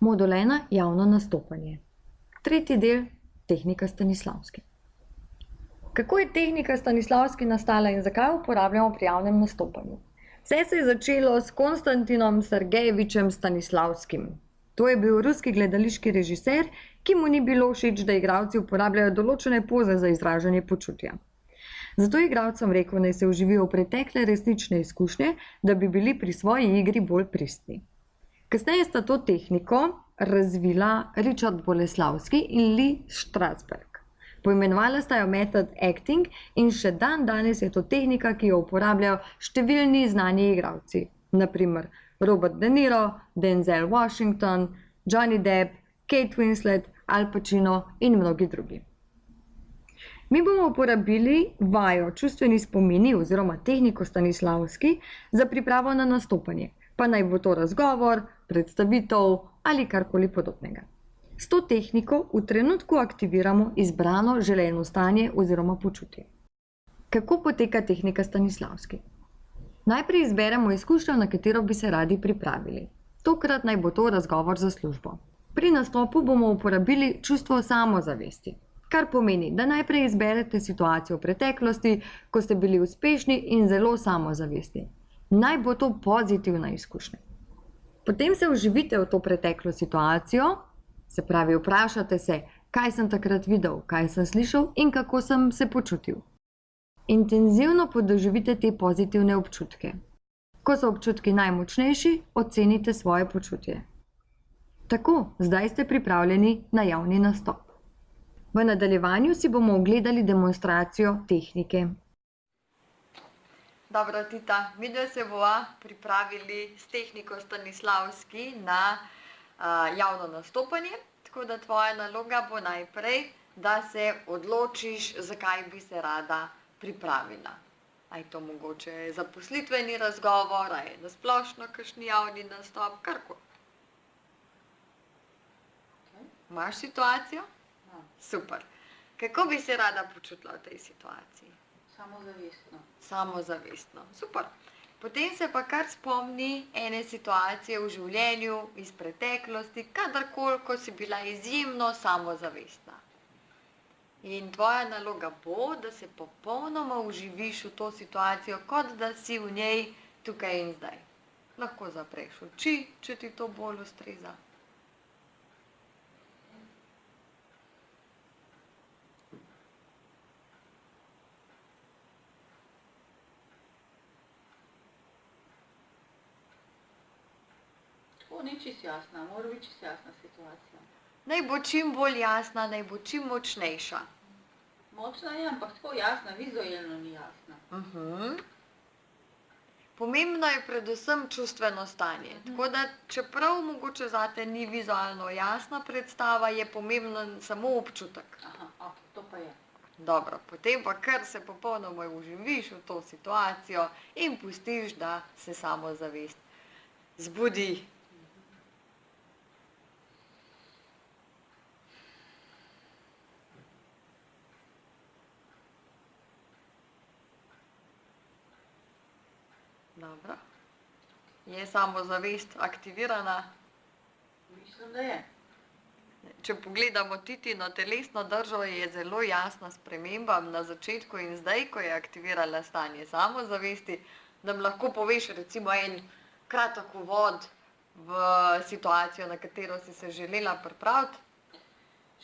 Modul 1. Javno nastopanje. Tretji del. Tehnika Stanislavski. Kako je tehnika Stanislavski nastala in zakaj jo uporabljamo pri javnem nastopanju? Vse se je začelo s Konstantinom Sergejevičem Stanislavskim. To je bil ruski gledališki režiser, ki mu ni bilo všeč, da igralci uporabljajo določene poze za izražanje počutja. Zato je igralcem rekel, naj se vživijo v pretekle resnične izkušnje, da bi bili pri svoji igri bolj pristni. Kasneje sta to tehniko razvila Richard Boleslavski in Lee Strasberg. Poimenovala sta jo method acting in še dan danes je to tehnika, ki jo uporabljajo številni znani igralci. Naprimer Robert De Niro, Denzel Washington, Johnny Depp, Kate Winslet, Al Pacino in mnogi drugi. Mi bomo uporabili vajo čustveni spomini oziroma tehniko Stanislavski za pripravo na nastopanje, pa naj bo to razgovor, predstavitev ali karkoli podobnega. S to tehniko v trenutku aktiviramo izbrano želeno stanje oziroma počutje. Kako poteka tehnika Stanislavski? Najprej izberemo izkušnjo, na katero bi se radi pripravili. Tokrat naj bo to razgovor za službo. Pri nastopu bomo uporabili čustvo samozavesti, kar pomeni, da najprej izberete situacijo v preteklosti, ko ste bili uspešni in zelo samozavestni. Naj bo to pozitivna izkušnja. Potem se vživite v to preteklo situacijo, se pravi, vprašate se, kaj sem takrat videl, kaj sem slišal in kako sem se počutil. Intenzivno podoživite te pozitivne občutke. Ko so občutki najmočnejši, ocenite svoje počutje. Tako, zdaj ste pripravljeni na javni nastop. V nadaljevanju si bomo ogledali demonstracijo tehnike. Dobro, Tita, midva se bova pripravili s tehniko Stanislavski na javno nastopanje, tako da tvoja naloga bo najprej, da se odločiš, zakaj bi se rada pripravila. A je to mogoče zaposlitveni razgovor, a je na splošno kakšen javni nastop, karkoli. Imaš situacijo? Super. Kako bi se rada počutila v tej situaciji? Samozavestno. Samozavestno. Super. Potem se pa kar spomni ene situacije v življenju iz preteklosti, kadarkoli, ko si bila izjemno samozavestna. In tvoja naloga bo, da se popolnoma vživiš v to situacijo, kot da si v njej tukaj in zdaj. Lahko zapreš oči, če ti to bolj ustreza. Ni čisto jasna, mora biti čisto jasna situacija. Naj bo čim bolj jasna, naj bo čim močnejša. Močna je, ampak tako jasna, vizualno ni jasna. Pomembno je predvsem čustveno stanje. Tako da, čeprav mogoče zate ni vizualno jasna predstava, je pomemben samo občutek. Aha, ok, to pa je. Dobro, potem pa kar se popolnoma vživiš v to situacijo in pustiš, da se samozavest zbudi. Dobro. Je samozavest aktivirana? Mislim, da je. Če pogledamo Titino telesno držo, je zelo jasna sprememba na začetku in zdaj, ko je aktivirala stanje samozavesti, nam lahko poveš recimo en kratek uvod v situacijo, na katero si se želela pripraviti.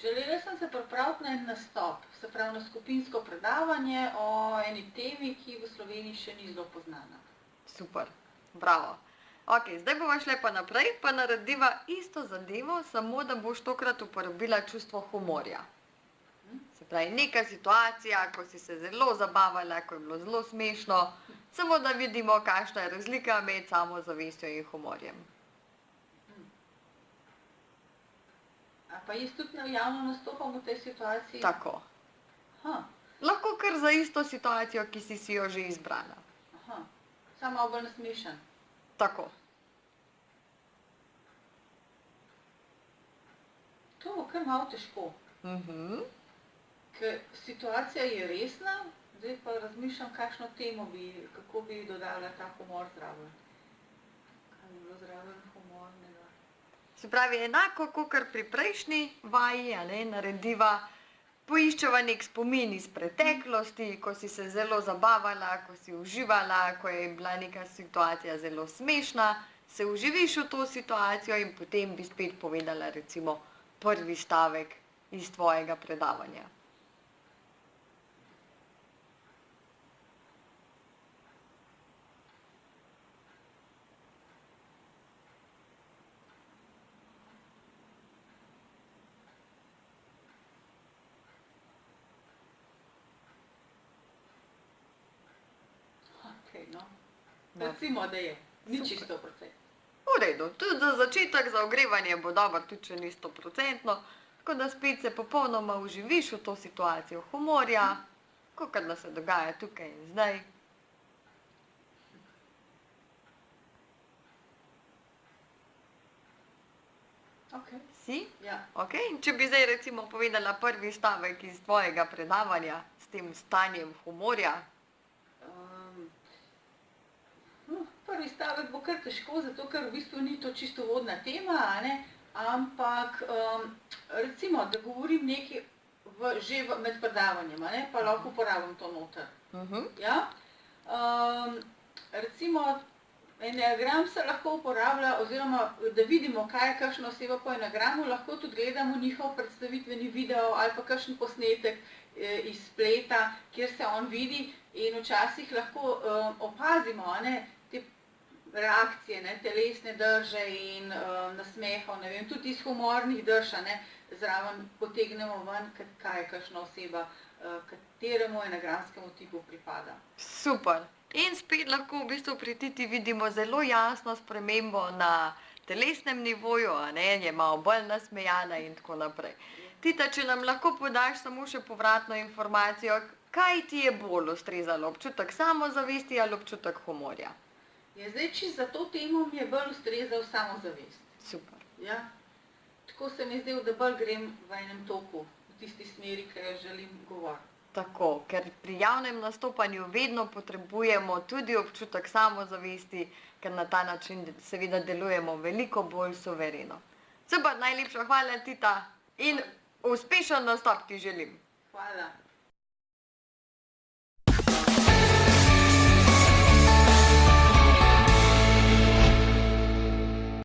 Želela sem se pripraviti na en nastop, se pravi na skupinsko predavanje o eni temi, ki v Sloveniji še ni zelo poznana. Super, bravo. Ok, zdaj bova šle pa naprej, pa narediva isto zadevo, samo da boš tokrat uporabila čustvo humorja. Se pravi, neka situacija, ko si se zelo zabavala, ko je bilo zelo smešno, samo da vidimo, kakšna je razlika med samozavestjo in humorjem. A pa jaz tudi javno nastopam v tej situaciji? Tako. Lahko kar za isto situacijo, ki si jo že izbrala. Samo malo bolj nasmešen. Tako. To bo kar malo težko. Ker situacija je resna, zdaj pa razmišljam, kakšno temo bi, kako bi dodala ta humor zraven. Kaj bi bilo zraven humornega? Se pravi, enako kot pri prejšnji vaji, narediva, poiščeva nek spomin iz preteklosti, ko si se zelo zabavala, ko si uživala, ko je bila neka situacija zelo smešna, se uživiš v to situacijo in potem bi spet povedala recimo prvi stavek iz tvojega predavanja. Okej, no. Recimo, da je. Ni Super. čisto 100%. V redu, tudi za začetek, za ogrevanje bo dobro, tudi če ni 100%, tako da spet se popolnoma uživiš v to situacijo humorja, kakor da se dogaja tukaj in zdaj. Okej, Si? ja. Ok, in če bi zdaj recimo povedala prvi stavek iz tvojega predavanja s tem stanjem humorja. Prvi stavek bo kar težko, zato ker v bistvu ni to čisto uvodna tema, ampak recimo, da govorim nekaj med predavanjem, pa lahko uporabim to noter. Ja? Recimo, enagram se lahko uporablja, oziroma da vidimo, kaj je kakšna oseba po enagramu, lahko tudi gledamo njihov predstavitveni video ali pa kakšen posnetek iz spleta, kjer se on vidi in včasih lahko opazimo, te reakcije, telesne drže in nasmehov, ne vem, tudi iz humornih drž, zraven potegnemo ven, kaj je kakšna oseba, kateremu enagramskemu tipu pripada. Super. In spet lahko v bistvu pri Titi vidimo zelo jasno spremembo na telesnem nivoju, je malo bolj nasmejana in tako naprej. Tita, če nam lahko podaš samo še povratno informacijo, kaj ti je bolj ustrezalo, občutek samozavesti ali občutek humorja? Ja, zdaj, čisto za to temo mi je bolj ustrezal samozavest. Super. Ja. Tako se mi je zdelo, da bolj grem v enem toku, v tisti smeri, ki jo želim govoriti. Tako, ker pri javnem nastopanju vedno potrebujemo tudi občutek samozavesti, ker na ta način seveda delujemo veliko bolj suvereno. Super, najlepša hvala, Tita, in uspešen nastop ti želim. Hvala.